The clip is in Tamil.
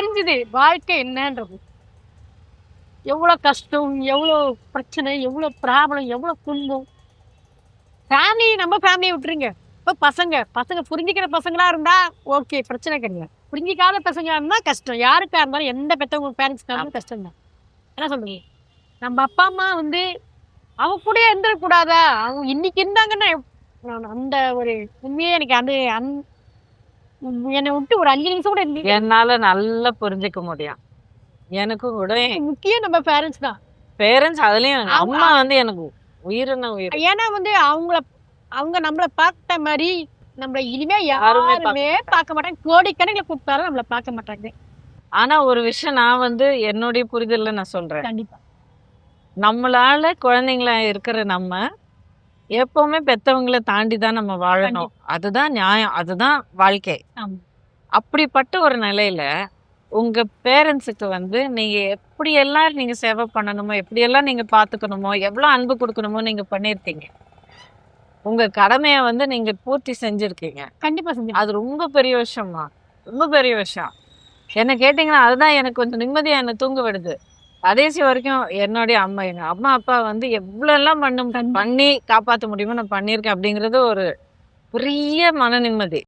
தெரிஞ்சுது வாழ்க்கை என்னன்றது. எவ்வளோ கஷ்டம், எவ்வளோ பிரச்சனை, எவ்வளோ ப்ராப்ளம், எவ்வளோ துன்பம். ஃபேமிலி நம்ம ஃபேமிலியை விட்டுருங்க. இப்போ பசங்க புரிஞ்சிக்கிற பசங்களா இருந்தா ஓகே, பிரச்சனை கிடையாது. புரிஞ்சிக்காத பசங்களா இருந்தா கஷ்டம். யாருக்கா இருந்தாலும் எந்த பெற்றவங்க பேரண்ட்ஸ்க்கா இருந்தாலும் கஷ்டம் தான். என்ன சொல்றீங்க? நம்ம அப்பா அம்மா வந்து அவங்க கூட இருந்துடக்கூடாதா? அவங்க இன்னைக்கு இருந்தாங்கன்னா அந்த ஒரு உண்மையே எனக்கு அது என்னை விட்டு ஒரு 5 நிமிஷம் கூட இருந்து என்னால நல்லா புரிஞ்சுக்க முடியும். எனக்கும் கூட முக்கியம் நம்ம பேரண்ட்ஸ் தான். பேரண்ட்ஸ், அதுலயும் அம்மா வந்து எனக்கு உயிரின உயிர். ஏன்னா வந்து அவங்க நம்மள பார்த்த மாதிரி நம்மள இனிமே யாருமே பார்க்க மாட்டாங்க. கோடிக்கணக்கில் கூப்பிட்டாலும் நம்மள பார்க்க மாட்டாங்க. ஆனா ஒரு விஷயம் நான் வந்து என்னுடைய புரிதல்ல நான் சொல்றேன். கண்டிப்பா நம்மளால குழந்தைங்களா இருக்கிற நம்ம எப்பவுமே பெத்தவங்களை தாண்டி தான் நம்ம வாழணும். அதுதான் நியாயம், அதுதான் வாழ்க்கை. ஆமா. அப்படிப்பட்ட ஒரு நிலையில உங்க பேரண்ட்ஸுக்கு வந்து நீங்க எப்படியெல்லாம் நீங்க சேவை பண்ணணுமோ, எப்படியெல்லாம் நீங்க பாத்துக்கணுமோ, எவ்வளவு அன்பு கொடுக்கணுமோ நீங்க பண்ணிருக்கீங்க. உங்க கடமையை வந்து நீங்க பூர்த்தி செஞ்சிருக்கீங்க. கண்டிப்பா செஞ்சு. அது ரொம்ப பெரிய விஷயமா, ரொம்ப பெரிய விஷயம். என்ன கேட்டீங்கன்னா அதுதான் எனக்கு கொஞ்சம் நிம்மதியா என்ன தூங்க விடுது. கடைசி வரைக்கும் என்னுடைய எங்க அம்மா அப்பா வந்து எவ்வளவு எல்லாம் பண்ணி காப்பாற்ற முடியுமோ நான் பண்ணியிருக்கேன் அப்படிங்கிறது ஒரு பெரிய மன நிம்மதி.